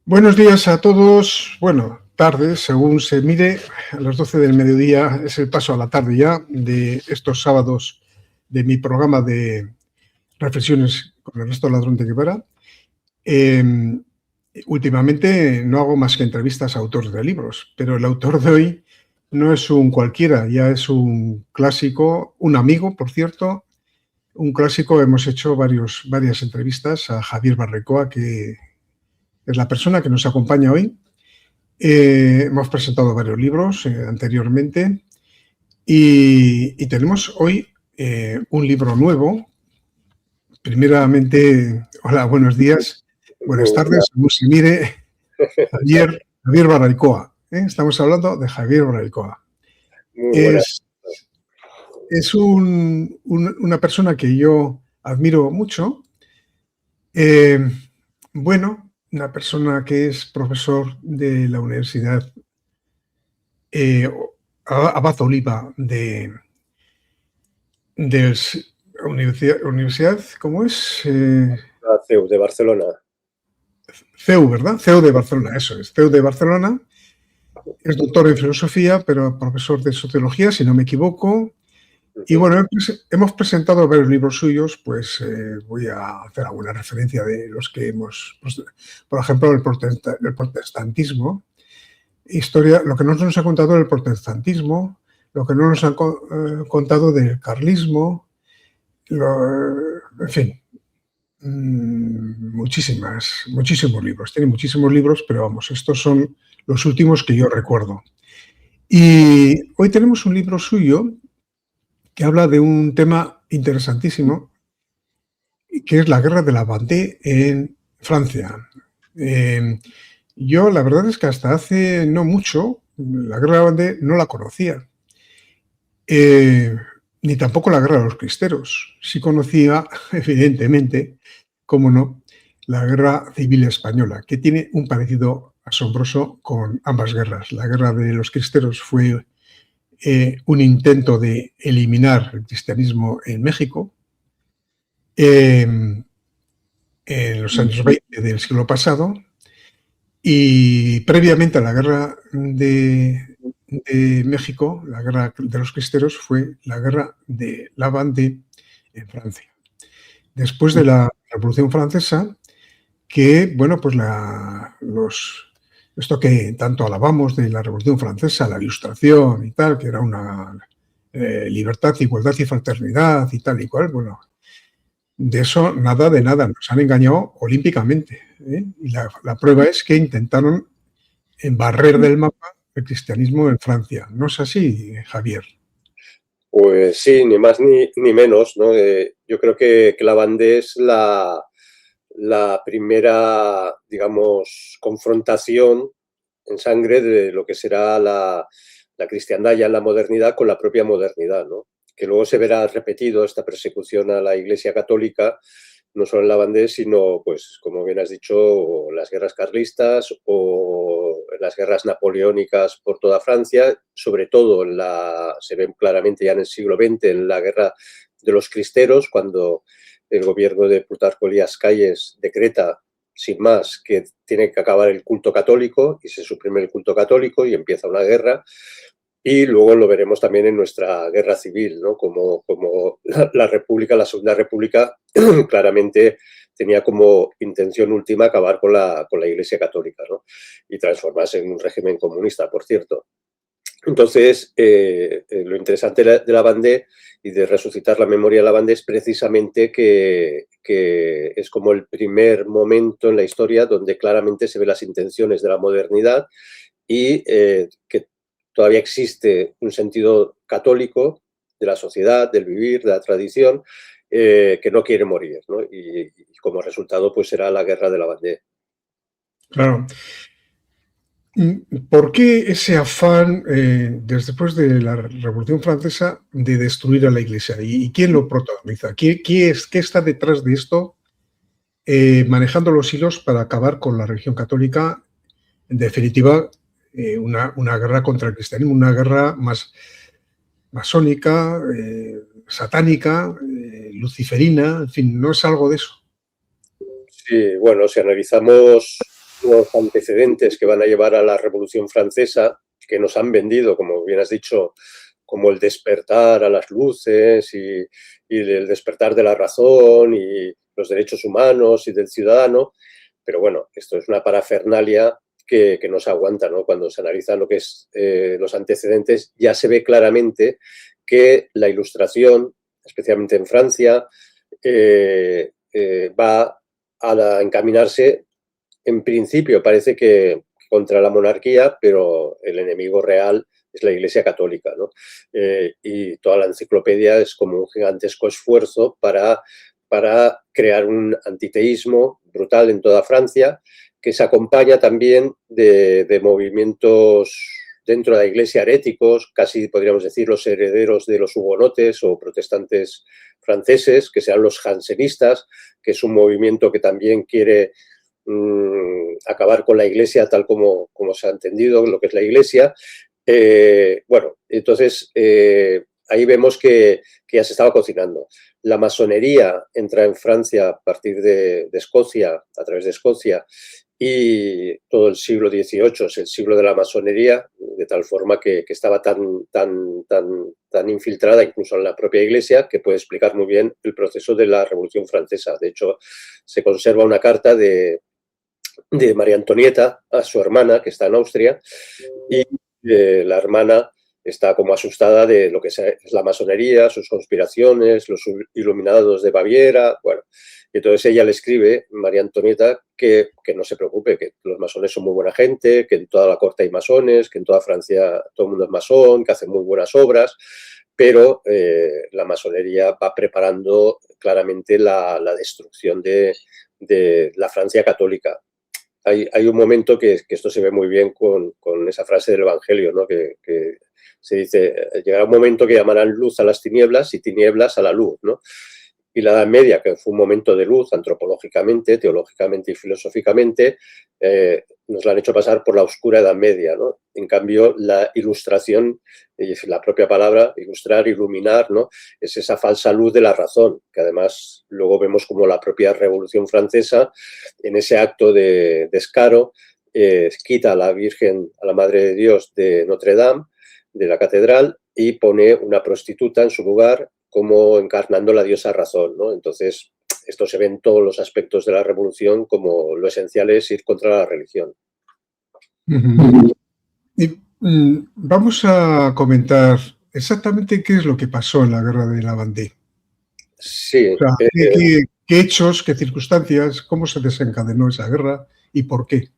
Buenos días a todos. Bueno, tarde, según se mire, a las 12 del mediodía es el paso a la tarde ya de estos sábados de mi programa de reflexiones con Ernesto Ladrón de Guevara. Últimamente no hago más que entrevistas a autores de libros, pero el autor de hoy no es un cualquiera, ya es un clásico, un amigo, por cierto, un clásico. Hemos hecho varias entrevistas a Javier Barrecoa, que es la persona que nos acompaña hoy. Hemos presentado varios libros anteriormente y tenemos hoy un libro nuevo. Primeramente, hola, buenos días, Muy buenas tardes, buena. según se mire, Javier Barrecoa. Estamos hablando de Javier Barrecoa. Muy buenas. Es una persona que yo admiro mucho. Bueno, una persona que es profesor de la Universidad Abad Oliva de Universidad, ¿cómo es? La CEU de Barcelona. CEU, ¿verdad? CEU de Barcelona, eso es, CEU de Barcelona. Es doctor en filosofía, pero profesor de sociología, si no me equivoco. Y bueno, hemos presentado varios libros suyos, pues voy a hacer alguna referencia de los que hemos, pues, por ejemplo, el protestantismo, historia, lo que no nos ha contado del protestantismo, lo que no nos han contado del carlismo, en fin, muchísimos libros. Tiene muchísimos libros, pero vamos, estos son los últimos que yo recuerdo. Y hoy tenemos un libro suyo que habla de un tema interesantísimo, que es la guerra de la Vendée en Francia. Yo la verdad es que hasta hace no mucho la guerra de la Vendée no la conocía. Ni tampoco la guerra de los cristeros. Sí conocía, evidentemente, cómo no, la guerra civil española, que tiene un parecido asombroso con ambas guerras. La guerra de los cristeros fue un intento de eliminar el cristianismo en México en los años 20 del siglo pasado, y previamente a la guerra de México, la guerra de los cristeros, fue la guerra de la Vendée en Francia. Después de la Revolución Francesa, que, bueno, pues esto que tanto alabamos de la Revolución Francesa, la Ilustración y tal, que era una libertad, igualdad y fraternidad y tal y cual, bueno, de eso nada de nada, nos han engañado olímpicamente. Y la prueba es que intentaron barrer del mapa el cristianismo en Francia. ¿No es así, Javier? Pues sí, ni más ni menos, ¿no? Yo creo que la Vendée es la primera, digamos, confrontación en sangre de lo que será la cristiandad ya en la modernidad con la propia modernidad, ¿no? Que luego se verá repetido esta persecución a la Iglesia Católica, no solo en la Vendée, sino, pues, como bien has dicho, las guerras carlistas o las guerras napoleónicas por toda Francia, sobre todo se ven claramente ya en el siglo XX, en la guerra de los cristeros, cuando el gobierno de Plutarco Elías Calles decreta, sin más, que tiene que acabar el culto católico y se suprime el culto católico y empieza una guerra. Y luego lo veremos también en nuestra guerra civil, ¿no? Como la República, la Segunda República, claramente tenía como intención última acabar con la Iglesia Católica, ¿no? Y transformarse en un régimen comunista, por cierto. Entonces, lo interesante de la Vendée y de resucitar la memoria de la Vendée es precisamente que es como el primer momento en la historia donde claramente se ven las intenciones de la modernidad y que todavía existe un sentido católico de la sociedad, del vivir, de la tradición, que no quiere morir, ¿no? Y como resultado, pues será la guerra de la Vendée. Claro. ¿Por qué ese afán, después de la Revolución Francesa, de destruir a la Iglesia? ¿Y quién lo protagoniza? ¿Qué está detrás de esto, manejando los hilos para acabar con la religión católica? En definitiva, una guerra contra el cristianismo, una guerra más masónica, satánica, luciferina, en fin, no es algo de eso. Sí, bueno, si analizamos los antecedentes que van a llevar a la Revolución Francesa, que nos han vendido, como bien has dicho, como el despertar a las luces y el despertar de la razón y los derechos humanos y del ciudadano. Pero bueno, esto es una parafernalia que no se aguanta, ¿no? Cuando se analiza lo que es los antecedentes, ya se ve claramente que la Ilustración, especialmente en Francia, va a encaminarse, en principio parece que contra la monarquía, pero el enemigo real es la Iglesia Católica, ¿no? Y toda la enciclopedia es como un gigantesco esfuerzo para crear un antiteísmo brutal en toda Francia, que se acompaña también de movimientos dentro de la Iglesia heréticos, casi podríamos decir los herederos de los hugonotes o protestantes franceses, que sean los jansenistas, que es un movimiento que también quiere acabar con la Iglesia tal como se ha entendido lo que es la Iglesia. Bueno, entonces ahí vemos que ya se estaba cocinando. La masonería entra en Francia a partir de Escocia, a través de Escocia, y todo el siglo XVIII es el siglo de la masonería, de tal forma que estaba tan infiltrada incluso en la propia Iglesia, que puede explicar muy bien el proceso de la Revolución Francesa. De hecho, se conserva una carta de María Antonieta a su hermana, que está en Austria, y la hermana está como asustada de lo que es la masonería, sus conspiraciones, los iluminados de Baviera, bueno. Y entonces ella le escribe, María Antonieta, que no se preocupe, que los masones son muy buena gente, que en toda la corte hay masones, que en toda Francia todo el mundo es masón, que hacen muy buenas obras, pero la masonería va preparando claramente la destrucción de la Francia católica. Hay un momento que esto se ve muy bien con esa frase del Evangelio, ¿no? Que se dice, llegará un momento que llamarán luz a las tinieblas y tinieblas a la luz, ¿no? Y la Edad Media, que fue un momento de luz antropológicamente, teológicamente y filosóficamente, nos la han hecho pasar por la oscura Edad Media, ¿no? En cambio, la Ilustración, es la propia palabra, ilustrar, iluminar, ¿no? Es esa falsa luz de la razón, que además luego vemos como la propia Revolución Francesa, en ese acto de descaro, quita a la Virgen, a la Madre de Dios de Notre Dame, de la catedral, y pone una prostituta en su lugar, como encarnando la diosa razón, ¿no? Entonces, esto se ve en todos los aspectos de la revolución, como lo esencial es ir contra la religión. Y, vamos a comentar exactamente qué es lo que pasó en la guerra de la Vendée. Sí. O sea, ¿qué hechos, qué circunstancias, cómo se desencadenó esa guerra y por qué?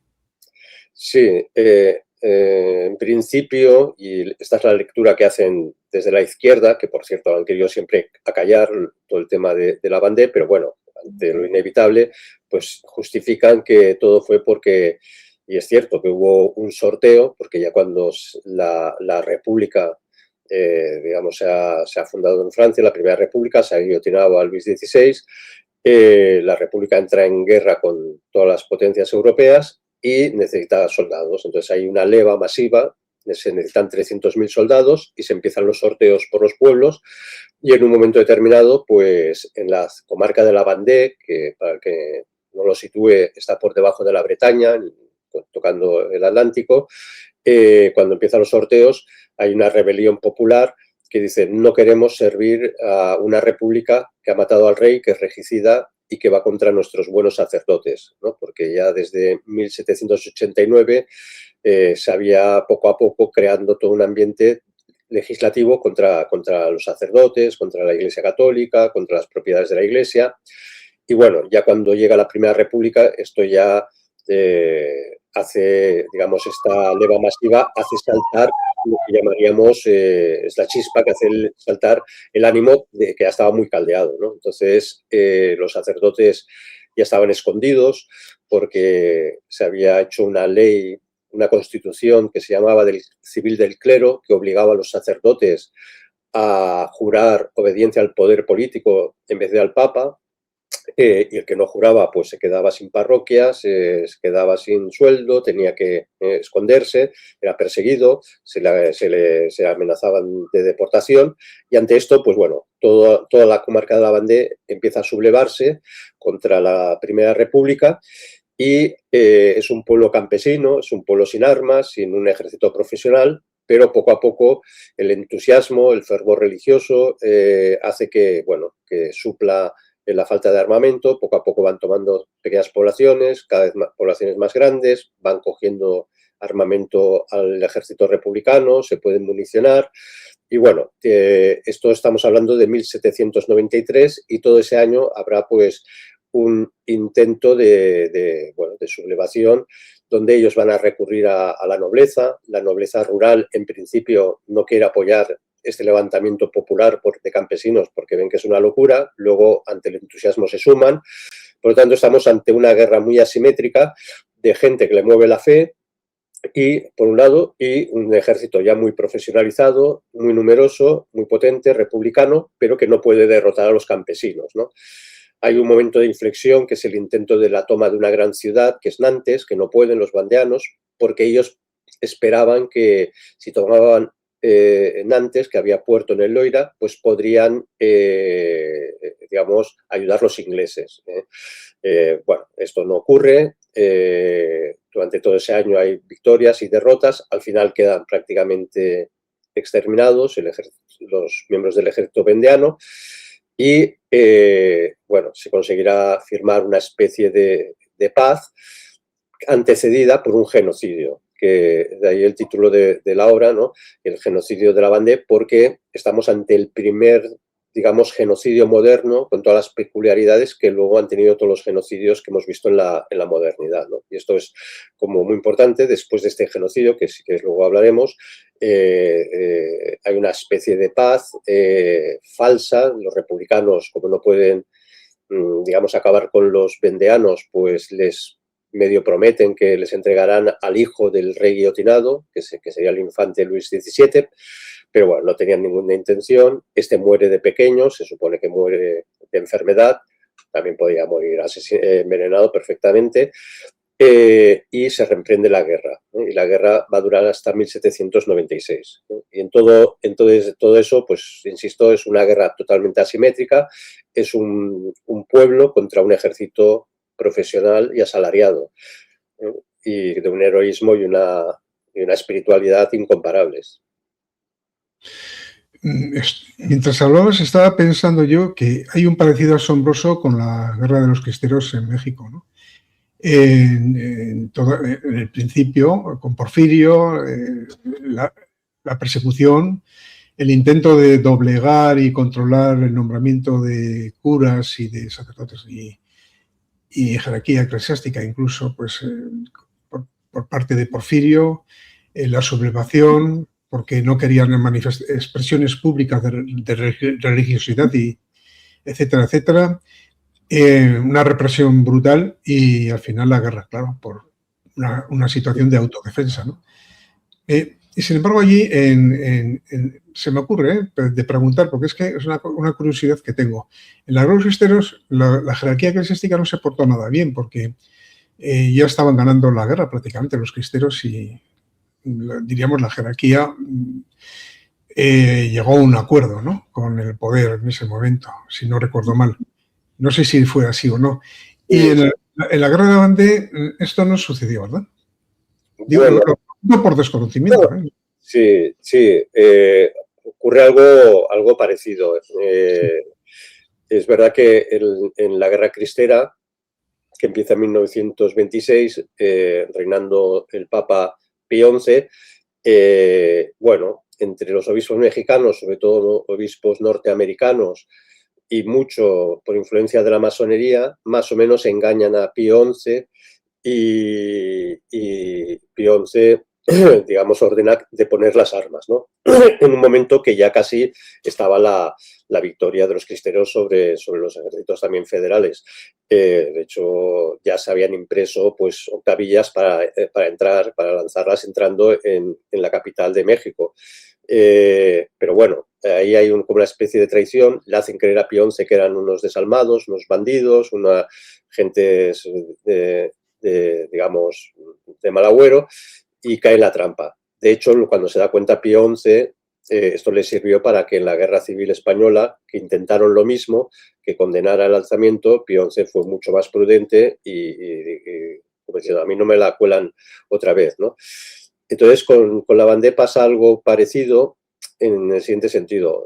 Sí, en principio, y esta es la lectura que hacen desde la izquierda, que por cierto han querido siempre acallar todo el tema de la Vendée, pero bueno, ante lo inevitable, pues justifican que todo fue porque, y es cierto que hubo un sorteo, porque ya cuando la República, digamos, se ha fundado en Francia, la Primera República, se ha guillotinado a Luis XVI, la República entra en guerra con todas las potencias europeas y necesita soldados. Entonces hay una leva masiva, se necesitan 300.000 soldados y se empiezan los sorteos por los pueblos, y en un momento determinado, pues en la comarca de la Vendée, que para que no lo sitúe, está por debajo de la Bretaña, tocando el Atlántico, cuando empiezan los sorteos hay una rebelión popular que dice: no queremos servir a una república que ha matado al rey, que es regicida y que va contra nuestros buenos sacerdotes, ¿no? Porque ya desde 1789 se había poco a poco creando todo un ambiente legislativo contra los sacerdotes, contra la Iglesia Católica, contra las propiedades de la Iglesia. Y bueno, ya cuando llega la Primera República, esto ya hace, digamos, esta leva masiva hace saltar lo que llamaríamos, es la chispa que hace saltar el ánimo de que ya estaba muy caldeado, ¿no? Entonces, los sacerdotes ya estaban escondidos porque se había hecho una ley, una constitución que se llamaba del civil del clero, que obligaba a los sacerdotes a jurar obediencia al poder político en vez de al Papa. Y el que no juraba pues se quedaba sin parroquia, se quedaba sin sueldo, tenía que esconderse, era perseguido, se amenazaban de deportación, y ante esto, pues bueno, toda la comarca de la Vendée empieza a sublevarse contra la Primera República, y es un pueblo campesino, es un pueblo sin armas, sin un ejército profesional, pero poco a poco el entusiasmo, el fervor religioso hace que, bueno, que supla la falta de armamento. Poco a poco van tomando pequeñas poblaciones, cada vez más, poblaciones más grandes, van cogiendo armamento al ejército republicano, se pueden municionar. Y bueno, esto estamos hablando de 1793 y todo ese año habrá pues un intento bueno, de sublevación donde ellos van a recurrir a la nobleza rural en principio no quiere apoyar este levantamiento popular de campesinos porque ven que es una locura, luego ante el entusiasmo se suman, por lo tanto estamos ante una guerra muy asimétrica de gente que le mueve la fe, y por un lado, y un ejército ya muy profesionalizado, muy numeroso, muy potente, republicano, pero que no puede derrotar a los campesinos, ¿no? Hay un momento de inflexión que es el intento de la toma de una gran ciudad, que es Nantes, que no pueden los vandeanos, porque ellos esperaban que si tomaban Nantes, que había puerto en el Loira, pues podrían, digamos, ayudar los ingleses. Bueno, esto no ocurre. Durante todo ese año hay victorias y derrotas. Al final quedan prácticamente exterminados los miembros del ejército vendeano y, bueno, se conseguirá firmar una especie de paz antecedida por un genocidio, que de ahí el título de la obra, ¿no? El genocidio de la Vendée, porque estamos ante el primer, digamos, genocidio moderno con todas las peculiaridades que luego han tenido todos los genocidios que hemos visto en la modernidad, ¿no? Y esto es como muy importante. Después de este genocidio, que si quieres luego hablaremos, hay una especie de paz falsa. Los republicanos, como no pueden, digamos, acabar con los vendeanos, pues les medio prometen que les entregarán al hijo del rey guillotinado, que sería el infante Luis XVII, pero bueno, no tenían ninguna intención. Este muere de pequeño, se supone que muere de enfermedad, también podría morir envenenado perfectamente, y se reemprende la guerra, ¿no? Y la guerra va a durar hasta 1796, ¿no? Y entonces, todo eso, pues insisto, es una guerra totalmente asimétrica, es un pueblo contra un ejército profesional y asalariado, ¿no? Y de un heroísmo y una espiritualidad incomparables. Mientras hablabas, estaba pensando yo que hay un parecido asombroso con la Guerra de los Cristeros en México, ¿no? En el principio, con Porfirio, la persecución, el intento de doblegar y controlar el nombramiento de curas y de sacerdotes y jerarquía eclesiástica, incluso pues, por parte de Porfirio, la sublevación, porque no querían expresiones públicas de religiosidad, y etcétera, etcétera. Una represión brutal y al final la guerra, claro, por una situación de autodefensa, ¿no? Y sin embargo allí se me ocurre de preguntar, porque es que es una curiosidad que tengo. En la Guerra de los Cristeros la jerarquía eclesiástica no se portó nada bien, porque ya estaban ganando la guerra prácticamente los cristeros y diríamos la jerarquía llegó a un acuerdo, ¿no?, con el poder en ese momento, si no recuerdo mal. No sé si fue así o no. Y en la guerra de la Vendée esto no sucedió, ¿verdad? Digo, Bueno, no por desconocimiento. Sí, sí. Ocurre algo parecido. Es verdad que en la Guerra Cristera, que empieza en 1926, reinando el Papa Pío XI, bueno, entre los obispos mexicanos, sobre todo obispos norteamericanos, y mucho por influencia de la masonería, más o menos engañan a Pío XI y Pío XI, digamos, ordena de poner las armas, ¿no? En un momento que ya casi estaba la victoria de los cristeros sobre los ejércitos también federales. De hecho, ya se habían impreso pues octavillas para entrar, para lanzarlas entrando en la capital de México. Pero bueno, ahí hay como una especie de traición. Le hacen creer a Pío XI que eran unos desalmados, unos bandidos, una gente digamos, de mal agüero, y cae en la trampa. De hecho, cuando se da cuenta Pío XI, esto le sirvió para que en la Guerra Civil Española, que intentaron lo mismo, que condenara el alzamiento, Pío XI fue mucho más prudente y como diciendo, a mí no me la cuelan otra vez, ¿no? Entonces, con Lavandés pasa algo parecido en el siguiente sentido.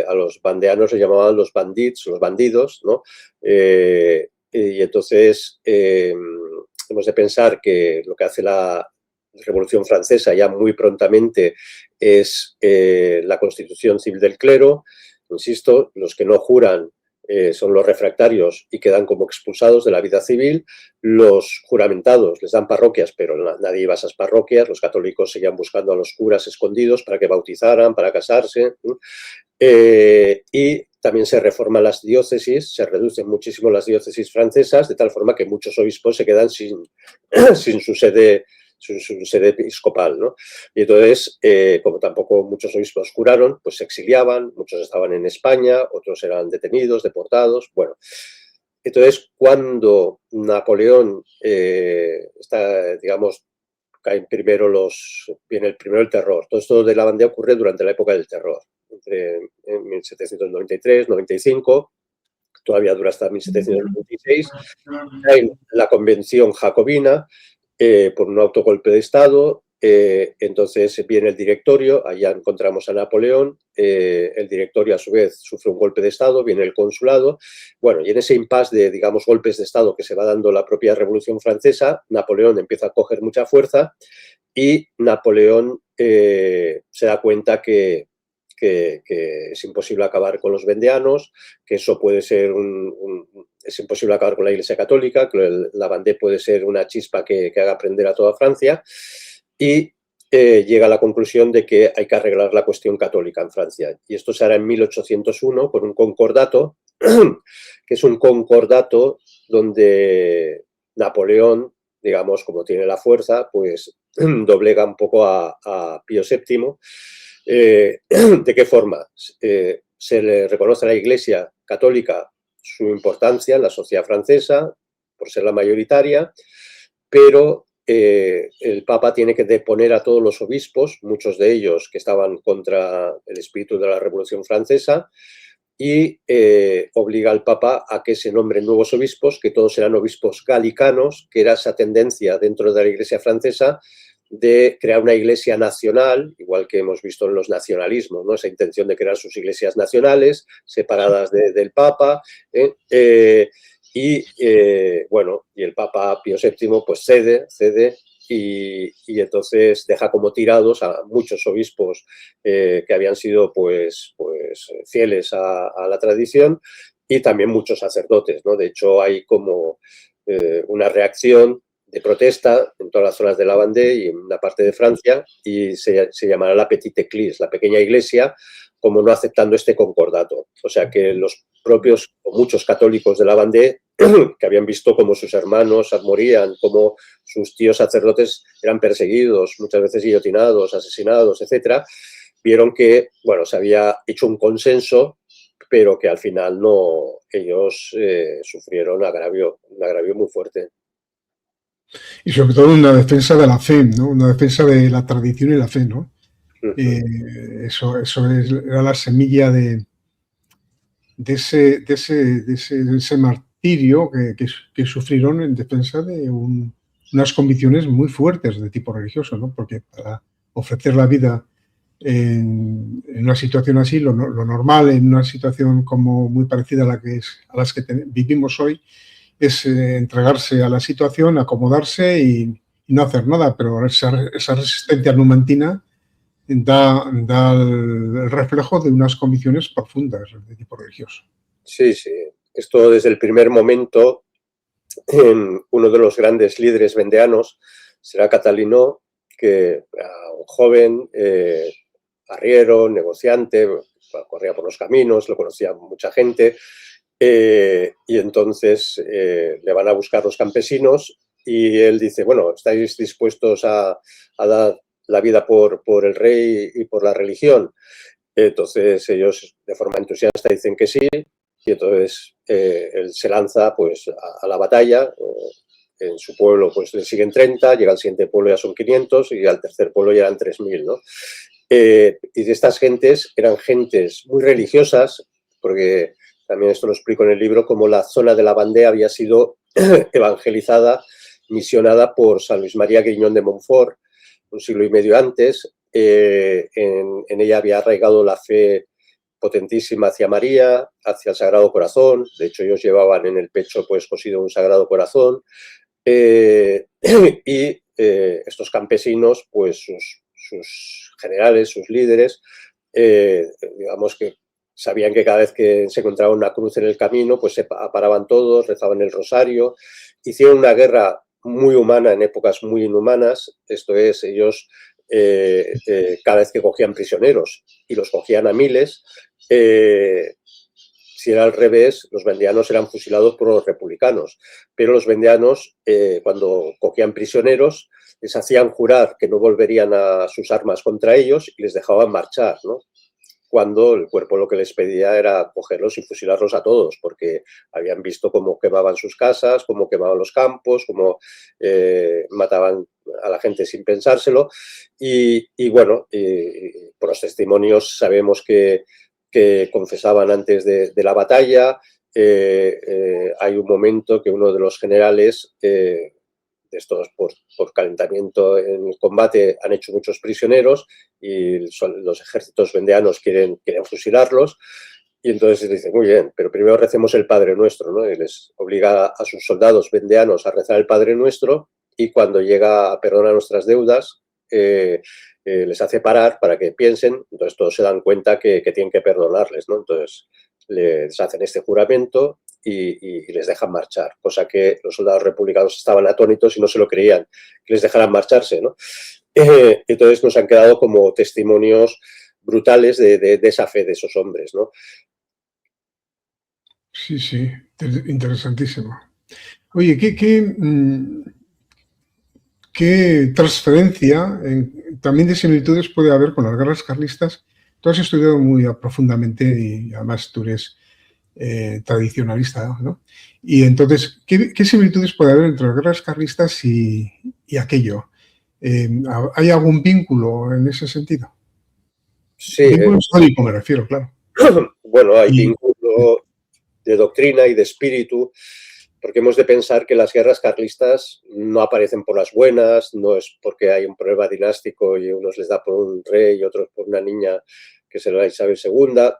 A los vandeanos se llamaban los bandits, los bandidos, ¿no? Y entonces hemos de pensar que lo que hace la Revolución Francesa ya muy prontamente es la constitución civil del clero. Insisto, los que no juran son los refractarios y quedan como expulsados de la vida civil. Los juramentados les dan parroquias, pero nadie iba a esas parroquias. Los católicos seguían buscando a los curas escondidos para que bautizaran, para casarse. Y también se reforman las diócesis, se reducen muchísimo las diócesis francesas, de tal forma que muchos obispos se quedan sin su sede episcopal, ¿no? Y entonces, como tampoco muchos obispos curaron, pues se exiliaban, muchos estaban en España, otros eran detenidos, deportados, bueno. Entonces, cuando Napoleón está, digamos, caen primero viene el terror. Todo esto de la Vendée ocurre durante la época del terror, entre 1793, 95, todavía dura hasta 1796. Hay la Convención Jacobina, por un autogolpe de Estado, entonces viene el directorio, allá encontramos a Napoleón, el directorio a su vez sufre un golpe de Estado, viene el consulado, bueno, y en ese impasse de, digamos, golpes de Estado que se va dando la propia Revolución Francesa, Napoleón empieza a coger mucha fuerza y Napoleón se da cuenta que es imposible acabar con los vendeanos, que eso puede ser es imposible acabar con la Iglesia Católica, que la Vendée puede ser una chispa que haga aprender a toda Francia, y llega a la conclusión de que hay que arreglar la cuestión católica en Francia. Y esto se hará en 1801 con un concordato, que es un concordato donde Napoleón, digamos, como tiene la fuerza, pues doblega un poco a Pío VII. ¿De qué forma? Se le reconoce a la Iglesia Católica su importancia en la sociedad francesa, por ser la mayoritaria, pero el Papa tiene que deponer a todos los obispos, muchos de ellos que estaban contra el espíritu de la Revolución Francesa, y obliga al Papa a que se nombren nuevos obispos, que todos eran obispos galicanos, que era esa tendencia dentro de la Iglesia francesa de crear una iglesia nacional, igual que hemos visto en los nacionalismos, ¿no? Esa intención de crear sus iglesias nacionales, separadas del Papa, bueno, y el Papa Pío VII pues cede y entonces deja como tirados a muchos obispos que habían sido pues fieles a la tradición, y también muchos sacerdotes, ¿no? De hecho, hay como una reacción de protesta en todas las zonas de la Vendée y en una parte de Francia, y se llamará la Petite Église, la pequeña iglesia, como no aceptando este concordato. O sea que los propios o muchos católicos de la Vendée, que habían visto cómo sus hermanos morían, cómo sus tíos sacerdotes eran perseguidos, muchas veces guillotinados, asesinados, etcétera, vieron que, bueno, se había hecho un consenso, pero que al final no, ellos sufrieron un agravio muy fuerte. Y sobre todo una defensa de la fe, ¿no? Una defensa de la tradición y la fe, ¿no? Eso era la semilla de ese martirio que sufrieron en defensa de unas convicciones muy fuertes de tipo religioso, ¿no? Porque para ofrecer la vida en una situación así, lo normal, en una situación como muy parecida a las que vivimos hoy, es entregarse a la situación, acomodarse y no hacer nada, pero esa resistencia numantina da el reflejo de unas convicciones profundas de tipo religioso. Sí, sí. Esto desde el primer momento, uno de los grandes líderes vendeanos será Catalino, que un joven, arriero, negociante, corría por los caminos, lo conocía mucha gente, y entonces le van a buscar los campesinos y él dice, bueno, ¿estáis dispuestos a dar la vida por el rey y por la religión? Entonces ellos de forma entusiasta dicen que sí, y entonces él se lanza pues a la batalla. En su pueblo pues le siguen 30, llega al siguiente pueblo ya son 500 y al tercer pueblo ya eran 3000, ¿no? Y de estas gentes eran gentes muy religiosas, porque también esto lo explico en el libro, como la zona de la Vendée había sido evangelizada, misionada por San Luis María Griñón de Montfort, un siglo y medio antes. En ella había arraigado la fe potentísima hacia María, hacia el Sagrado Corazón. De hecho, ellos llevaban en el pecho pues cosido un Sagrado Corazón. Y estos campesinos, pues sus generales, sus líderes, digamos que sabían que cada vez que se encontraba una cruz en el camino, pues se paraban todos, rezaban el rosario, hicieron una guerra muy humana en épocas muy inhumanas. Esto es, ellos cada vez que cogían prisioneros, y los cogían a miles, si era al revés, los vendianos eran fusilados por los republicanos, pero los vendianos, cuando cogían prisioneros, les hacían jurar que no volverían a sus armas contra ellos y les dejaban marchar, ¿no? Cuando el cuerpo lo que les pedía era cogerlos y fusilarlos a todos, porque habían visto cómo quemaban sus casas, cómo quemaban los campos, cómo mataban a la gente sin pensárselo. Y bueno, por los testimonios sabemos que confesaban antes de la batalla. Hay un momento que uno de los generales, de estos por calentamiento en el combate, han hecho muchos prisioneros y los ejércitos vendeanos quieren fusilarlos. Y entonces dicen, muy bien, pero primero recemos el Padre Nuestro, ¿no? Y les obliga a sus soldados vendeanos a rezar el Padre Nuestro, y cuando llega a perdonar nuestras deudas, les hace parar para que piensen. Entonces todos se dan cuenta que tienen que perdonarles, ¿no? Entonces les hacen este juramento y les dejan marchar, cosa que los soldados republicanos estaban atónitos y no se lo creían, que les dejaran marcharse, ¿no? Entonces nos han quedado como testimonios brutales de esa fe de esos hombres, ¿no? Sí, sí, interesantísimo. Oye, ¿qué transferencia también de similitudes puede haber con las guerras carlistas? Tú has estudiado muy profundamente y además tú eres tradicionalista, ¿no? Y entonces, ¿qué similitudes puede haber entre las guerras carlistas y aquello? ¿Hay algún vínculo en ese sentido? Sí. Vínculo histórico me refiero, claro. Bueno, hay vínculo de doctrina y de espíritu, porque hemos de pensar que las guerras carlistas no aparecen por las buenas, no es porque hay un problema dinástico y unos les da por un rey y otros por una niña que será Isabel II.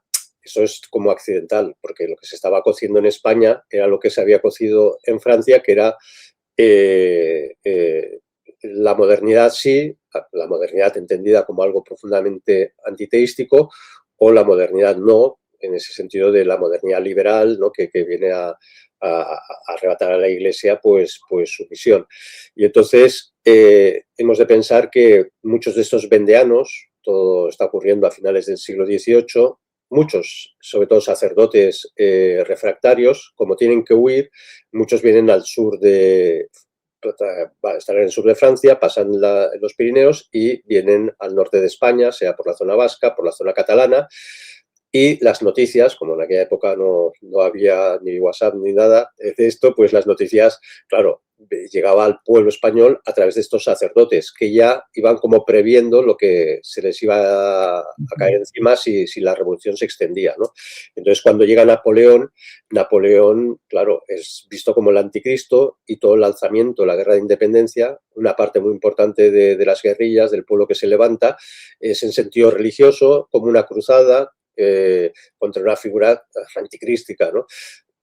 Eso es como accidental, porque lo que se estaba cociendo en España era lo que se había cocido en Francia, que era la modernidad, sí, la modernidad entendida como algo profundamente antiteístico, o la modernidad no, en ese sentido de la modernidad liberal, ¿no? que viene a arrebatar a la Iglesia pues su misión. Y entonces hemos de pensar que muchos de estos vendeanos, todo está ocurriendo a finales del siglo XVIII, muchos, sobre todo sacerdotes refractarios, como tienen que huir, muchos vienen al sur están en el sur de Francia, pasan los Pirineos y vienen al norte de España, sea por la zona vasca, por la zona catalana. Y las noticias, como en aquella época no había ni WhatsApp ni nada de esto, pues las noticias, claro, llegaba al pueblo español a través de estos sacerdotes que ya iban como previendo lo que se les iba a caer encima si la revolución se extendía, ¿no? Entonces, cuando llega Napoleón, claro, es visto como el anticristo, y todo el alzamiento, la guerra de independencia, una parte muy importante de las guerrillas, del pueblo que se levanta, es en sentido religioso, como una cruzada, contra una figura anticrística, ¿no?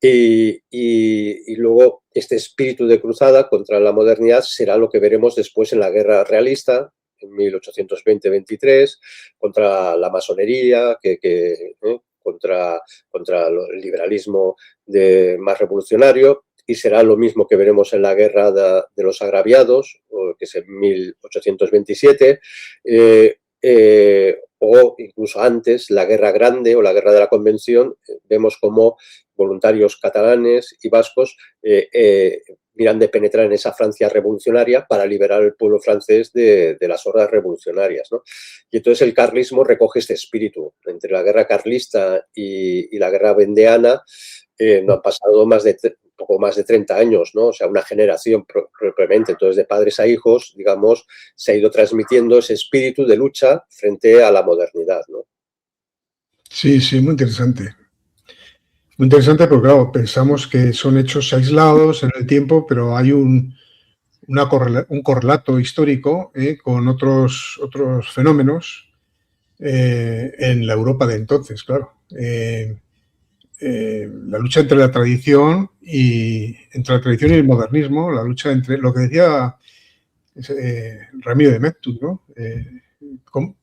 Y luego este espíritu de cruzada contra la modernidad será lo que veremos después en la guerra realista, en 1820-23, contra la masonería, contra el liberalismo más revolucionario, y será lo mismo que veremos en la guerra de los agraviados, que es en 1827, o incluso antes, la Guerra Grande o la Guerra de la Convención. Vemos cómo voluntarios catalanes y vascos miran de penetrar en esa Francia revolucionaria para liberar al pueblo francés de las hordas revolucionarias, ¿no? Y entonces el carlismo recoge este espíritu. Entre la guerra carlista y la guerra vendeana no han pasado poco más de 30 años, ¿no? O sea, una generación propiamente. Entonces, de padres a hijos, digamos, se ha ido transmitiendo ese espíritu de lucha frente a la modernidad, ¿no? Sí, sí, muy interesante. Muy interesante, porque claro, pensamos que son hechos aislados en el tiempo, pero hay un correlato histórico con otros fenómenos en la Europa de entonces, claro. La lucha entre la tradición y el modernismo, la lucha entre lo que decía Ramiro de Meztu, ¿no?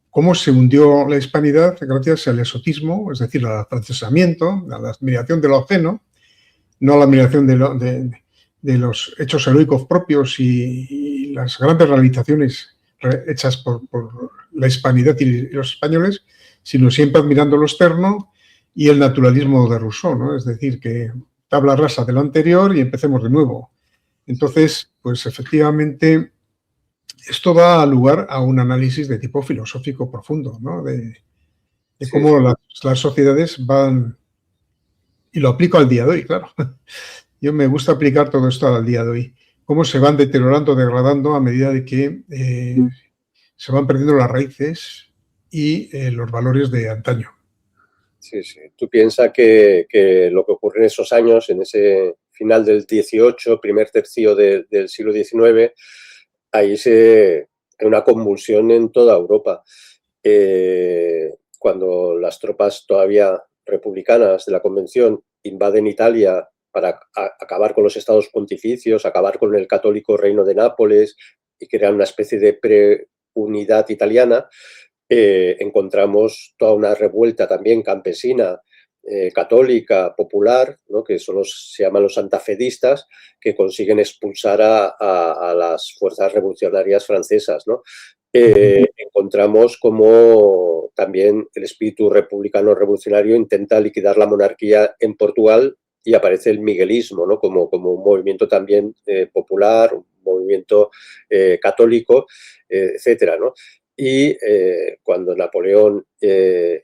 Cómo se hundió la hispanidad gracias al exotismo, es decir, al afrancesamiento, a la admiración de lo ajeno, no a la admiración de los hechos heroicos propios y las grandes realizaciones hechas por la hispanidad y los españoles, sino siempre admirando lo externo y el naturalismo de Rousseau, ¿no? Es decir, que tabla rasa de lo anterior y empecemos de nuevo. Entonces, pues efectivamente, esto da lugar a un análisis de tipo filosófico profundo, ¿no? De cómo las sociedades van... Y lo aplico al día de hoy, claro. Yo me gusta aplicar todo esto al día de hoy. Cómo se van deteriorando, degradando a medida de que se van perdiendo las raíces y los valores de antaño. Sí, sí. Tú piensas que lo que ocurre en esos años, en ese final del XVIII, primer tercio del siglo XIX, ahí hay una convulsión en toda Europa. Cuando las tropas todavía republicanas de la Convención invaden Italia para acabar con los estados pontificios, acabar con el católico reino de Nápoles y crear una especie de preunidad italiana, encontramos toda una revuelta también campesina, católica, popular, ¿no? Que se llaman los santafedistas, que consiguen expulsar a las fuerzas revolucionarias francesas, ¿no? Encontramos como también el espíritu republicano revolucionario intenta liquidar la monarquía en Portugal y aparece el miguelismo, ¿no? Como un movimiento también popular, un movimiento católico, etcétera, ¿no? Y cuando Napoleón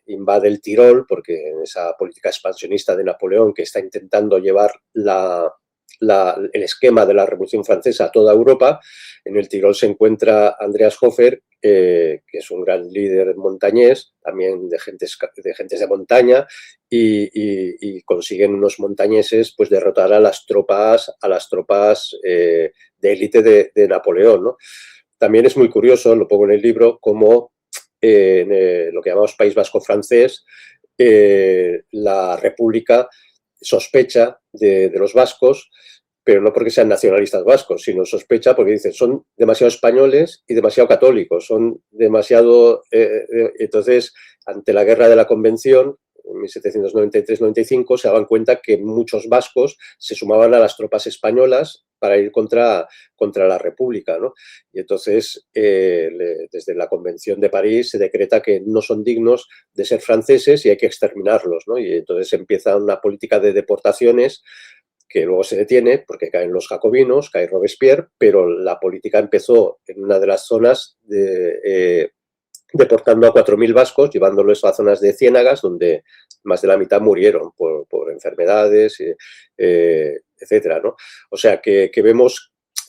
invade el Tirol, porque en esa política expansionista de Napoleón que está intentando llevar el esquema de la Revolución Francesa a toda Europa, en el Tirol se encuentra Andreas Hofer, que es un gran líder montañés, también de gentes de montaña, y consiguen unos montañeses pues derrotar a las tropas de élite de Napoleón, ¿no? También es muy curioso, lo pongo en el libro, cómo en lo que llamamos País Vasco francés, la República sospecha de los vascos, pero no porque sean nacionalistas vascos, sino sospecha porque dicen son demasiado españoles y demasiado católicos, son demasiado... entonces, ante la guerra de la Convención, en 1793-95, se daban cuenta que muchos vascos se sumaban a las tropas españolas para ir contra la República, ¿no? Y entonces, desde la Convención de París se decreta que no son dignos de ser franceses y hay que exterminarlos, ¿no? Y entonces empieza una política de deportaciones que luego se detiene porque caen los jacobinos, cae Robespierre, pero la política empezó en una de las zonas deportando a 4.000 vascos, llevándolos a zonas de ciénagas donde más de la mitad murieron por enfermedades, etcétera, ¿no? O sea, que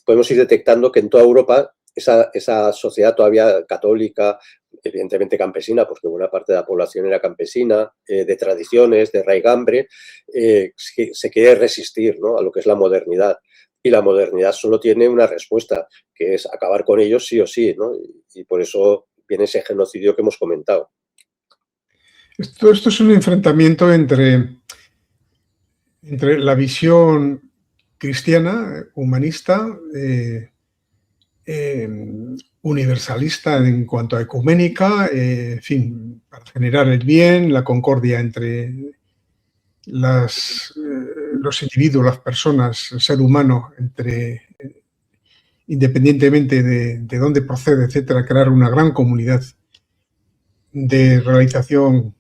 podemos ir detectando que en toda Europa esa sociedad todavía católica, evidentemente campesina, porque buena parte de la población era campesina, de tradiciones, de raigambre, se quiere resistir, ¿no? A lo que es la modernidad. Y la modernidad solo tiene una respuesta, que es acabar con ellos sí o sí, ¿no? Y por eso viene ese genocidio que hemos comentado. Esto es un enfrentamiento entre la visión cristiana, humanista, universalista en cuanto a ecuménica, en fin, para generar el bien, la concordia entre los individuos, las personas, el ser humano, independientemente de dónde procede, etcétera, crear una gran comunidad de realización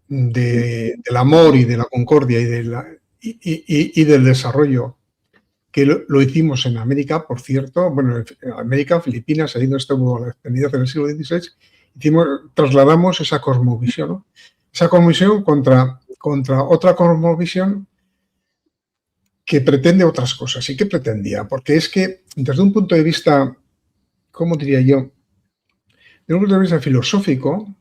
del amor y de la concordia y del desarrollo, que lo hicimos en América, por cierto, bueno, en América, Filipinas, ahí no estuvo la extendidas en el siglo XVI, trasladamos esa cosmovisión, ¿no? Esa cosmovisión contra otra cosmovisión que pretende otras cosas. ¿Y qué pretendía? Porque es que, desde un punto de vista, ¿cómo diría yo? Desde un punto de vista filosófico,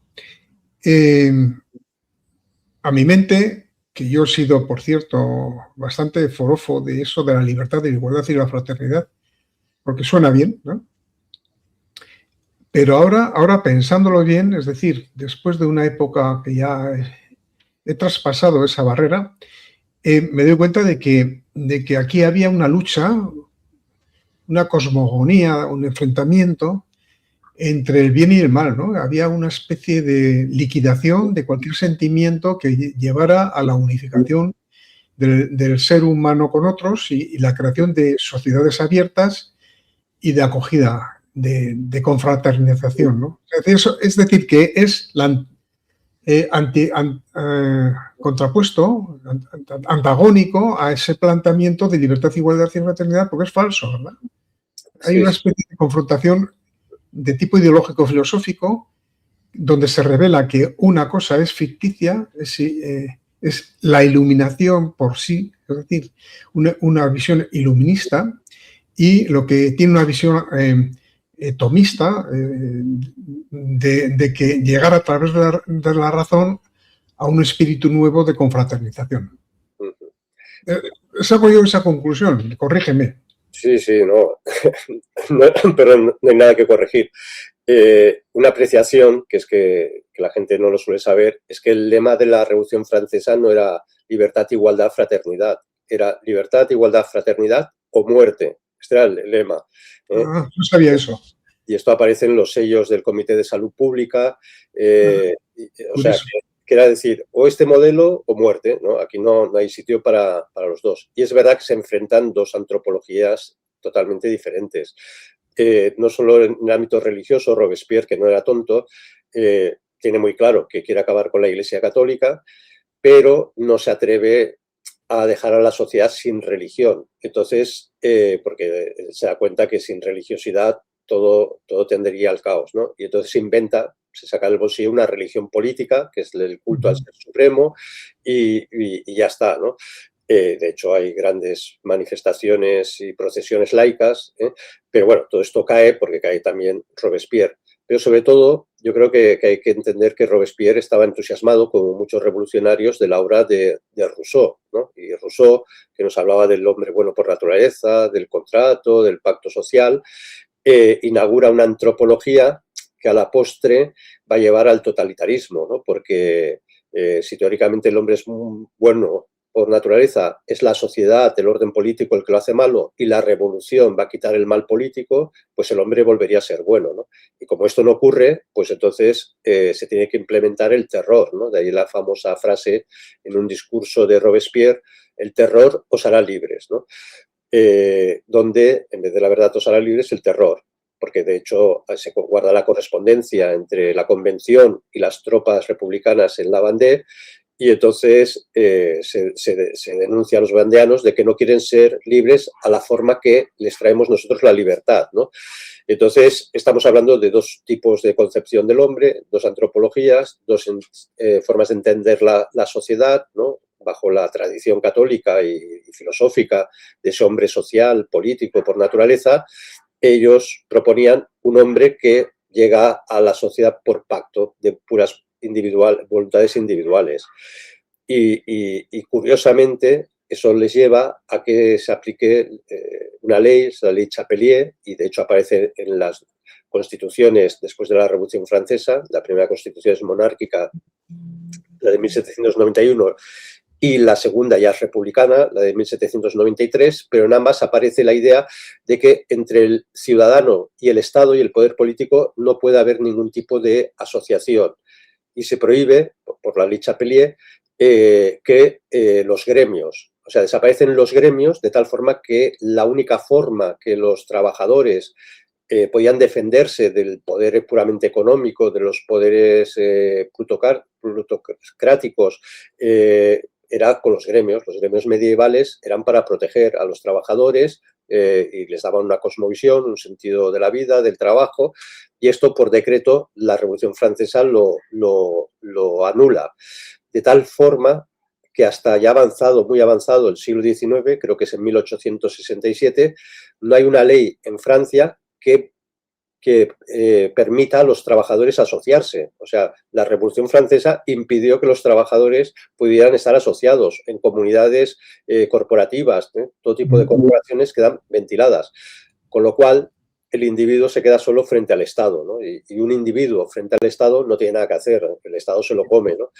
a mi mente que yo he sido, por cierto, bastante forofo de eso de la libertad, de la igualdad y la fraternidad, porque suena bien, ¿no? Pero ahora pensándolo bien, es decir, después de una época que ya he traspasado esa barrera, me doy cuenta de que aquí había una lucha, una cosmogonía, un enfrentamiento entre el bien y el mal, ¿no? Había una especie de liquidación de cualquier sentimiento que llevara a la unificación del ser humano con otros y la creación de sociedades abiertas y de acogida, de confraternización, ¿no? Es decir, que es contrapuesto, antagónico a ese planteamiento de libertad, igualdad y fraternidad, porque es falso, ¿verdad? Hay una especie de confrontación de tipo ideológico filosófico donde se revela que una cosa es ficticia, es la iluminación por sí, es decir, una visión iluminista, y lo que tiene una visión tomista de que llegar a través de la razón a un espíritu nuevo de confraternización. Saco yo esa conclusión, corrígeme. Sí, no. Pero no hay nada que corregir. Una apreciación, que es que la gente no lo suele saber, es que el lema de la Revolución Francesa no era libertad, igualdad, fraternidad. Era libertad, igualdad, fraternidad o muerte. Este era el lema. No sabía eso. Y esto aparece en los sellos del Comité de Salud Pública. O sea, que era decir, o este modelo o muerte, ¿no? Aquí no hay sitio para los dos. Y es verdad que se enfrentan dos antropologías totalmente diferentes. No solo en el ámbito religioso, Robespierre, que no era tonto, tiene muy claro que quiere acabar con la Iglesia Católica, pero no se atreve a dejar a la sociedad sin religión. Entonces, porque se da cuenta que sin religiosidad todo tendería al caos, ¿no? Y entonces se saca del bolsillo una religión política, que es el culto al Ser Supremo, y ya está, ¿no? De hecho, hay grandes manifestaciones y procesiones laicas, pero bueno, todo esto cae porque cae también Robespierre. Pero sobre todo, yo creo que hay que entender que Robespierre estaba entusiasmado, como muchos revolucionarios, de la obra de Rousseau, ¿no? Y Rousseau, que nos hablaba del hombre bueno por naturaleza, del contrato, del pacto social, inaugura una antropología que a la postre va a llevar al totalitarismo, ¿no? Porque si teóricamente el hombre es bueno por naturaleza, es la sociedad, el orden político el que lo hace malo y la revolución va a quitar el mal político, pues el hombre volvería a ser bueno, ¿no? Y como esto no ocurre, pues entonces se tiene que implementar el terror, ¿no? De ahí la famosa frase en un discurso de Robespierre, el terror os hará libres, ¿no? Donde en vez de la verdad os hará libres, el terror, porque de hecho se guarda la correspondencia entre la convención y las tropas republicanas en la Vendée. Y entonces se denuncia a los vandeanos de que no quieren ser libres a la forma que les traemos nosotros la libertad, ¿no? Entonces, estamos hablando de dos tipos de concepción del hombre, dos antropologías, dos formas de entender la sociedad, ¿no? Bajo la tradición católica y filosófica de ese hombre social, político por naturaleza. Ellos proponían un hombre que llega a la sociedad por pacto de puras voluntades individuales. Y curiosamente, eso les lleva a que se aplique una ley, la ley Chapelier, y de hecho aparece en las constituciones después de la Revolución Francesa. La primera constitución es monárquica, la de 1791, y la segunda ya es republicana, la de 1793, pero en ambas aparece la idea de que entre el ciudadano y el Estado y el poder político no puede haber ningún tipo de asociación. Y se prohíbe, por la ley Chapelier, que los gremios, o sea, desaparecen los gremios de tal forma que la única forma que los trabajadores podían defenderse del poder puramente económico, de los poderes plutocráticos, era con los gremios. Los gremios medievales eran para proteger a los trabajadores y les daban una cosmovisión, un sentido de la vida, del trabajo, y esto por decreto la Revolución Francesa lo anula. De tal forma que hasta ya avanzado, muy avanzado el siglo XIX, creo que es en 1867, no hay una ley en Francia que que permita a los trabajadores asociarse. O sea, la Revolución Francesa impidió que los trabajadores pudieran estar asociados en comunidades corporativas, todo tipo de corporaciones quedan ventiladas, con lo cual el individuo se queda solo frente al Estado, ¿no? Y un individuo frente al Estado no tiene nada que hacer, el Estado se lo come, ¿no?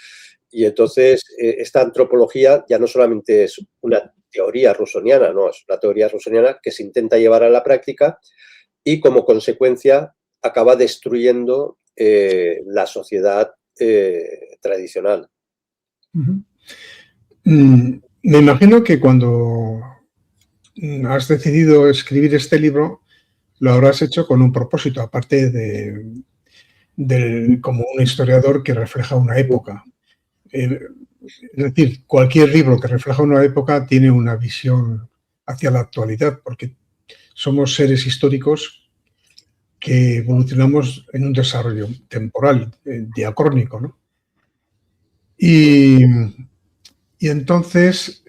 Y entonces esta antropología ya no solamente es una teoría rusoniana, no, es una teoría rusoniana que se intenta llevar a la práctica y como consecuencia acaba destruyendo la sociedad tradicional. Me imagino que cuando has decidido escribir este libro lo habrás hecho con un propósito, aparte como un historiador que refleja una época. Es decir, cualquier libro que refleja una época tiene una visión hacia la actualidad, porque somos seres históricos que evolucionamos en un desarrollo temporal, diacrónico, ¿no? Y entonces,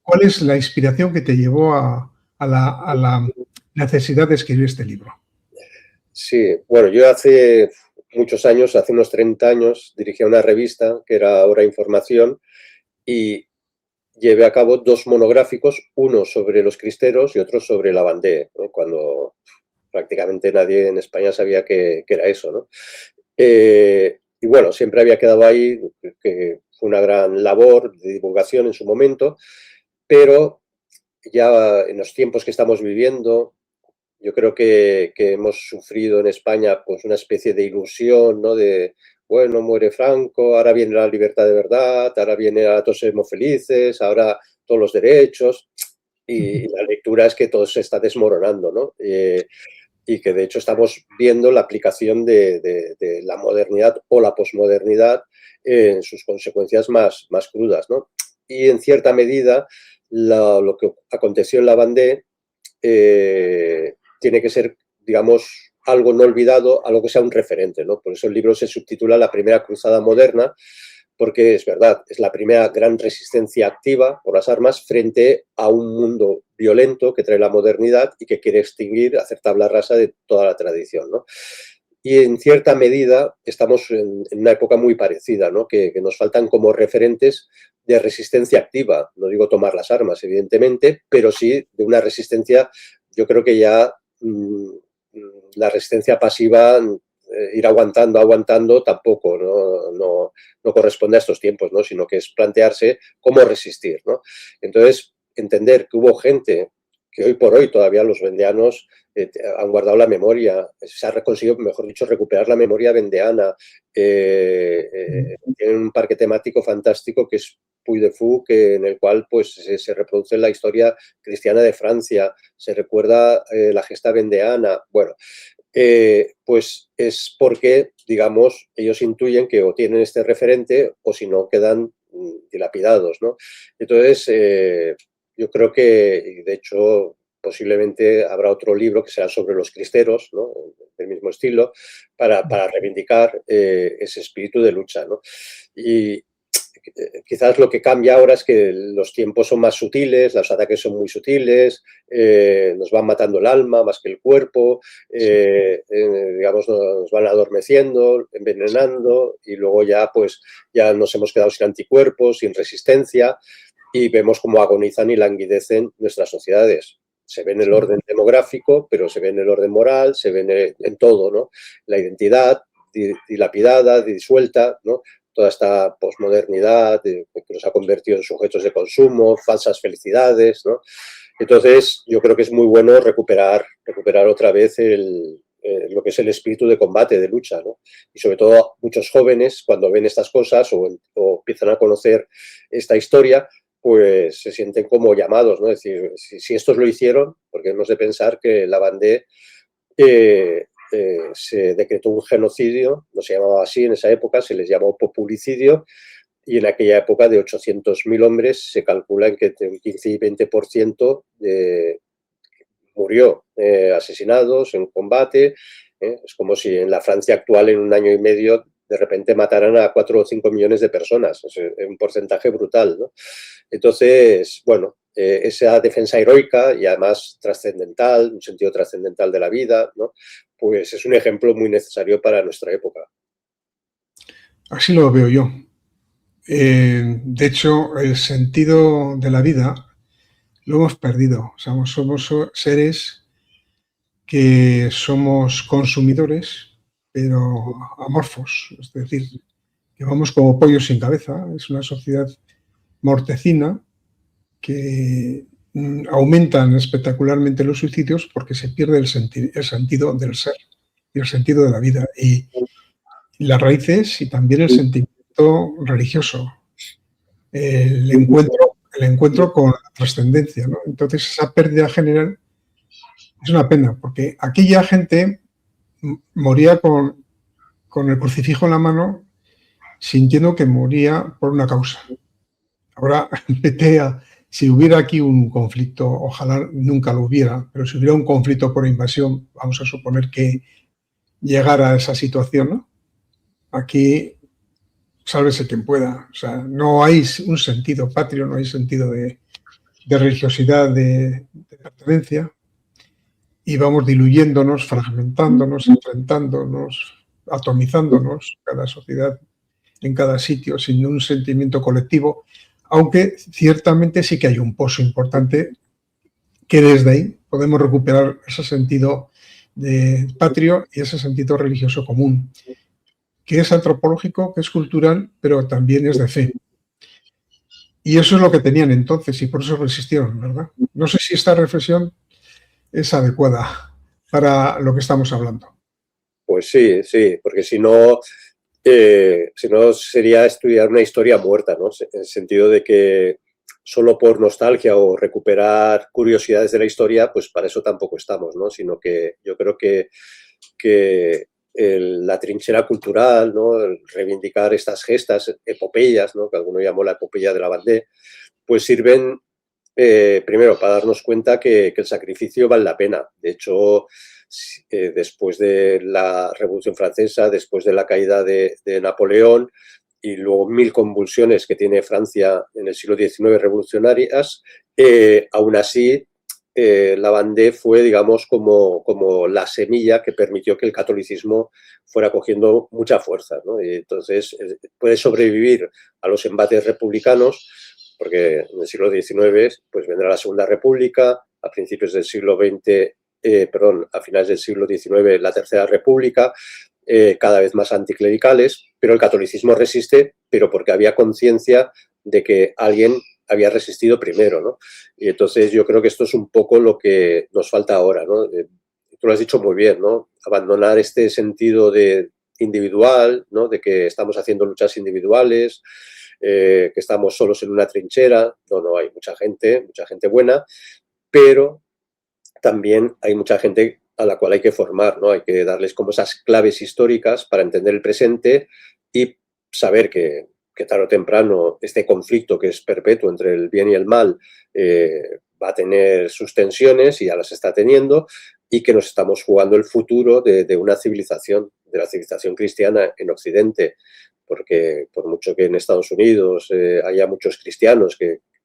¿cuál es la inspiración que te llevó a la necesidad de escribir este libro? Sí, bueno, yo hace muchos años, hace unos 30 años, dirigía una revista que era Hora Información y llevé a cabo 2 monográficos, uno sobre los cristeros y otro sobre la Lavandé, ¿no? Cuando prácticamente nadie en España sabía qué era eso, ¿no? Y bueno, siempre había quedado ahí, que fue una gran labor de divulgación en su momento, pero ya en los tiempos que estamos viviendo, yo creo que hemos sufrido en España pues una especie de ilusión, ¿no? De, bueno, muere Franco, ahora viene la libertad de verdad, ahora viene a todos seremos felices, ahora todos los derechos, y la lectura es que todo se está desmoronando, ¿no? Y que de hecho estamos viendo la aplicación de la modernidad o la posmodernidad en sus consecuencias más crudas, ¿no? Y en cierta medida lo que aconteció en la Vendée tiene que ser, digamos, algo no olvidado, algo que sea un referente, ¿no? Por eso el libro se subtitula La primera cruzada moderna, porque es verdad, es la primera gran resistencia activa por las armas frente a un mundo violento que trae la modernidad y que quiere extinguir, hacer tabla rasa de toda la tradición, ¿no? Y en cierta medida estamos en una época muy parecida, ¿no? Que nos faltan como referentes de resistencia activa, no digo tomar las armas, evidentemente, pero sí de una resistencia, yo creo que ya la resistencia pasiva, ir aguantando, tampoco no corresponde a estos tiempos, ¿no? Sino que es plantearse cómo resistir, ¿no? Entonces, entender que hubo gente que hoy por hoy todavía los vendeanos han guardado la memoria, se ha conseguido, mejor dicho, recuperar la memoria vendeana. Tienen un parque temático fantástico que es Puy de Fou, en el cual pues, se reproduce la historia cristiana de Francia, se recuerda la gesta vendeana. Bueno, pues es porque, digamos, ellos intuyen que o tienen este referente o si no quedan dilapidados, ¿no? Entonces, yo creo que, de hecho, posiblemente habrá otro libro que será sobre los cristeros, ¿no? Del mismo estilo, para reivindicar ese espíritu de lucha, ¿no? Y quizás lo que cambia ahora es que los tiempos son más sutiles, los ataques son muy sutiles, nos van matando el alma más que el cuerpo, digamos, nos van adormeciendo, envenenando y luego ya, pues, ya nos hemos quedado sin anticuerpos, sin resistencia y vemos cómo agonizan y languidecen nuestras sociedades. Se ve en el orden demográfico, pero se ve en el orden moral, se ve en todo, ¿no? La identidad dilapidada, disuelta, ¿no? Toda esta posmodernidad que nos ha convertido en sujetos de consumo, falsas felicidades, ¿no? Entonces, yo creo que es muy bueno recuperar otra vez lo que es el espíritu de combate, de lucha, ¿no? Y sobre todo muchos jóvenes, cuando ven estas cosas o empiezan a conocer esta historia, pues se sienten como llamados, ¿no? Es decir, si estos lo hicieron, porque hemos de pensar que la Vendée se decretó un genocidio, no se llamaba así en esa época, se les llamó populicidio, y en aquella época de 800.000 hombres se calcula que entre un 15 y 20% murió asesinados en combate. Es como si en la Francia actual en un año y medio de repente mataran a 4 o 5 millones de personas. Es un porcentaje brutal, ¿no? Entonces, bueno, esa defensa heroica y además trascendental, un sentido trascendental de la vida, ¿no? Pues es un ejemplo muy necesario para nuestra época. Así lo veo yo. De hecho, el sentido de la vida lo hemos perdido. Somos seres que somos consumidores, pero amorfos, es decir, que vamos como pollos sin cabeza. Es una sociedad mortecina que aumentan espectacularmente los suicidios porque se pierde el sentido del ser y el sentido de la vida y las raíces y también el sentimiento religioso, el encuentro con la trascendencia, ¿no? Entonces esa pérdida general es una pena porque aquella gente moría con el crucifijo en la mano sintiendo que moría por una causa. Ahora, si hubiera aquí un conflicto, ojalá nunca lo hubiera, pero si hubiera un conflicto por invasión, vamos a suponer que llegara a esa situación, ¿no? Aquí, sálvese quien pueda. O sea, no hay un sentido patrio, no hay sentido de religiosidad, de pertenencia, y vamos diluyéndonos, fragmentándonos, enfrentándonos, atomizándonos, cada sociedad en cada sitio, sin un sentimiento colectivo, aunque ciertamente sí que hay un pozo importante que desde ahí podemos recuperar ese sentido de patrio y ese sentido religioso común, que es antropológico, que es cultural, pero también es de fe. Y eso es lo que tenían entonces y por eso resistieron, ¿verdad? No sé si esta reflexión es adecuada para lo que estamos hablando. Pues sí, sí, porque si no sería estudiar una historia muerta, ¿no? En el sentido de que solo por nostalgia o recuperar curiosidades de la historia, pues para eso tampoco estamos, ¿no? Sino que yo creo que la trinchera cultural, ¿no? El reivindicar estas gestas, epopeyas, ¿no? Que alguno llamó la epopeya de la Vendée, pues sirven primero para darnos cuenta que el sacrificio vale la pena. De hecho, después de la Revolución Francesa, después de la caída de Napoleón y luego 1000 convulsiones que tiene Francia en el siglo XIX revolucionarias, aún así la Vendée fue, digamos, como la semilla que permitió que el catolicismo fuera cogiendo mucha fuerza, ¿no? Y entonces puede sobrevivir a los embates republicanos, porque en el siglo XIX pues vendrá la Segunda República, a principios del siglo XX, a finales del siglo XIX la Tercera República, cada vez más anticlericales, pero el catolicismo resiste, pero porque había conciencia de que alguien había resistido primero, ¿no? Y entonces yo creo que esto es un poco lo que nos falta ahora, ¿no? Tú lo has dicho muy bien, ¿no? Abandonar este sentido de individual, ¿no? De que estamos haciendo luchas individuales, que estamos solos en una trinchera. No, hay mucha gente buena, pero también hay mucha gente a la cual hay que formar, ¿no? Hay que darles como esas claves históricas para entender el presente y saber que tarde o temprano este conflicto que es perpetuo entre el bien y el mal va a tener sus tensiones y ya las está teniendo, y que nos estamos jugando el futuro de una civilización, de la civilización cristiana en Occidente, porque por mucho que en Estados Unidos haya muchos cristianos,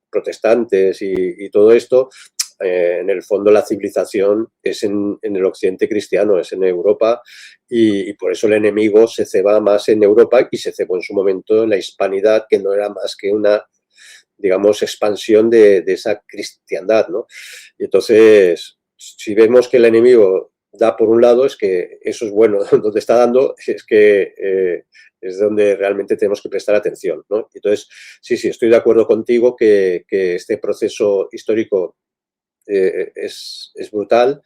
protestantes y todo esto, en el fondo la civilización es en el occidente cristiano, es en Europa, y por eso el enemigo se ceba más en Europa y se cebó en su momento en la hispanidad, que no era más que una, digamos, expansión de esa cristiandad, ¿no? Y entonces, si vemos que el enemigo da por un lado, es que eso es bueno. Donde está dando es que es donde realmente tenemos que prestar atención, ¿no? Entonces, sí, estoy de acuerdo contigo que este proceso histórico es brutal.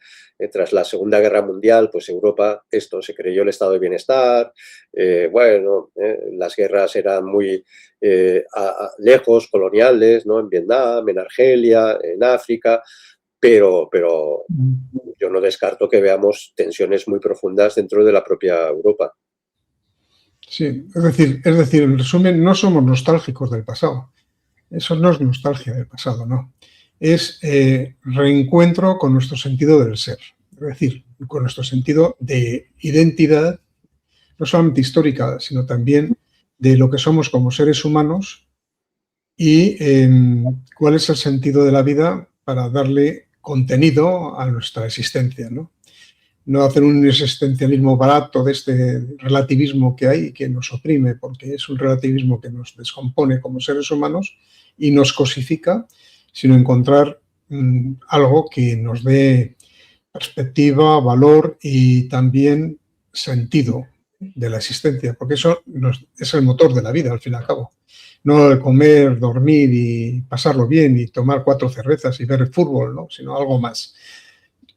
Tras la Segunda Guerra Mundial, pues Europa, se creyó el estado de bienestar, las guerras eran muy lejos, coloniales, ¿no? En Vietnam, en Argelia, en África, pero yo no descarto que veamos tensiones muy profundas dentro de la propia Europa. Sí, es decir, en resumen, no somos nostálgicos del pasado. Eso no es nostalgia del pasado, no. Es reencuentro con nuestro sentido del ser, es decir, con nuestro sentido de identidad, no solamente histórica, sino también de lo que somos como seres humanos y cuál es el sentido de la vida para darle contenido a nuestra existencia, ¿no? No hacer un existencialismo barato de este relativismo que hay y que nos oprime, porque es un relativismo que nos descompone como seres humanos y nos cosifica, sino encontrar algo que nos dé perspectiva, valor y también sentido de la existencia, porque eso es el motor de la vida, al fin y al cabo. No el comer, dormir y pasarlo bien y tomar 4 cervezas y ver el fútbol, ¿no? Sino algo más.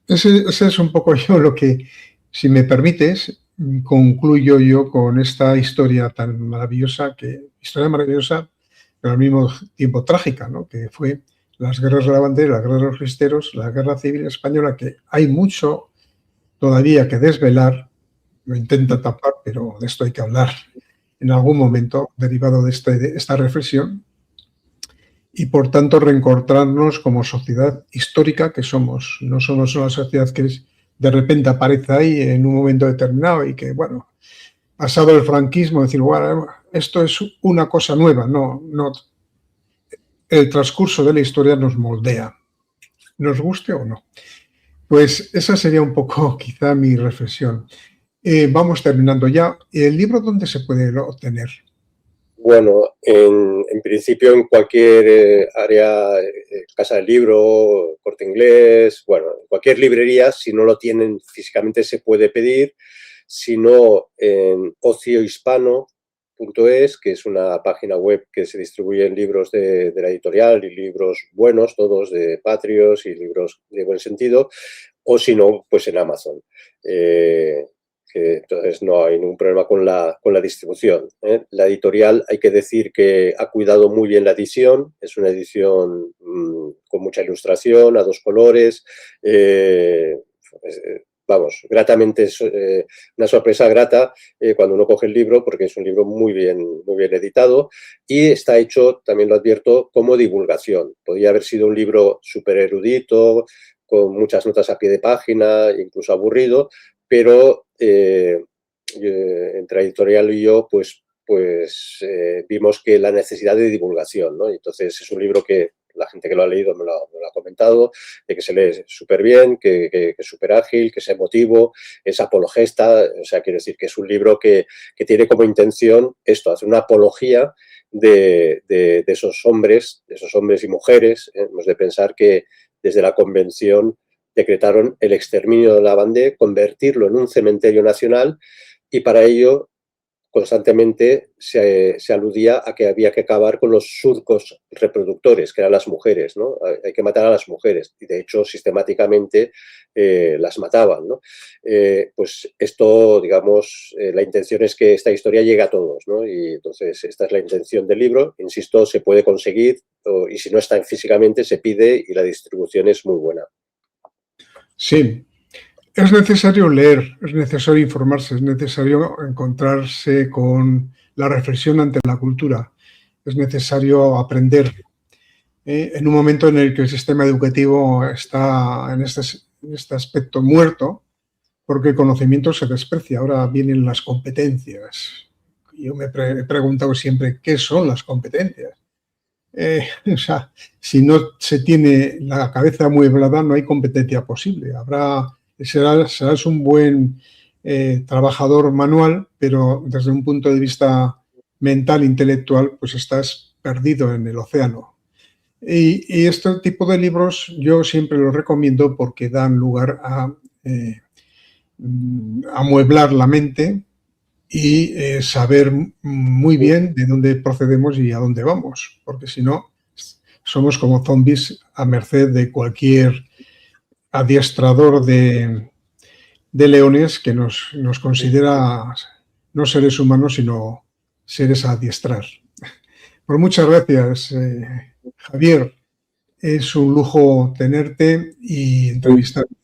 Ese es un poco yo lo que, si me permites, concluyo yo con esta historia tan maravillosa, pero al mismo tiempo trágica, ¿no? Que fue las guerras de la bandera, la guerra de los cristeros, la guerra civil española, que hay mucho todavía que desvelar, lo intenta tapar, pero de esto hay que hablar en algún momento, derivado de esta reflexión, y por tanto reencontrarnos como sociedad histórica que somos. No somos una sociedad que de repente aparece ahí en un momento determinado y que, bueno, pasado el franquismo, decir, bueno, esto es una cosa nueva. No, el transcurso de la historia nos moldea, nos guste o no. Pues esa sería un poco quizá mi reflexión. Vamos terminando ya. ¿El libro dónde se puede obtener? Bueno, en principio en cualquier área, casa del libro, Corte Inglés, bueno, en cualquier librería, si no lo tienen físicamente se puede pedir, si no en ociohispano.es, que es una página web que se distribuyen libros de la editorial y libros buenos, todos de patrios y libros de buen sentido, o si no, pues en Amazon. Entonces no hay ningún problema con la distribución. La editorial, hay que decir que ha cuidado muy bien la edición, es una edición con mucha ilustración, a 2 colores, vamos, gratamente es una sorpresa grata cuando uno coge el libro, porque es un libro muy bien editado y está hecho, también lo advierto, como divulgación. Podría haber sido un libro súper erudito, con muchas notas a pie de página, incluso aburrido, pero entre la editorial y yo, pues vimos que la necesidad de divulgación, ¿no? Entonces es un libro que la gente que lo ha leído me lo ha comentado, de que se lee súper bien, que es súper ágil, que es emotivo, es apologesta, o sea, quiero decir que es un libro que tiene como intención esto, hacer una apología de esos hombres y mujeres. Hemos de pensar que desde la Convención decretaron el exterminio de la Vendée, convertirlo en un cementerio nacional, y para ello constantemente se aludía a que había que acabar con los surcos reproductores, que eran las mujeres, ¿no? Hay que matar a las mujeres, y de hecho sistemáticamente las mataban, ¿no? Pues esto, digamos, la intención es que esta historia llegue a todos, ¿no? Y entonces esta es la intención del libro. Insisto, se puede conseguir, y si no está físicamente se pide, y la distribución es muy buena. Sí, es necesario leer, es necesario informarse, es necesario encontrarse con la reflexión ante la cultura, es necesario aprender. En un momento en el que el sistema educativo está en este aspecto muerto, porque el conocimiento se desprecia, ahora vienen las competencias. Yo me he preguntado siempre, ¿qué son las competencias? O sea, si no se tiene la cabeza amueblada, no hay competencia posible. Serás un buen trabajador manual, pero desde un punto de vista mental, intelectual, pues estás perdido en el océano. Y este tipo de libros yo siempre los recomiendo porque dan lugar a amueblar la mente y saber muy bien de dónde procedemos y a dónde vamos, porque si no, somos como zombies a merced de cualquier adiestrador de leones que nos considera no seres humanos, sino seres a adiestrar. Pues muchas gracias, Javier. Es un lujo tenerte y entrevistarte.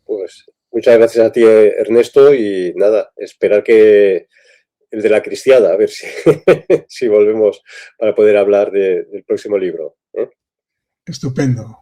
Pues muchas gracias a ti, Ernesto, y nada, esperar que el de la Cristiada, a ver si, si volvemos para poder hablar del próximo libro. Estupendo.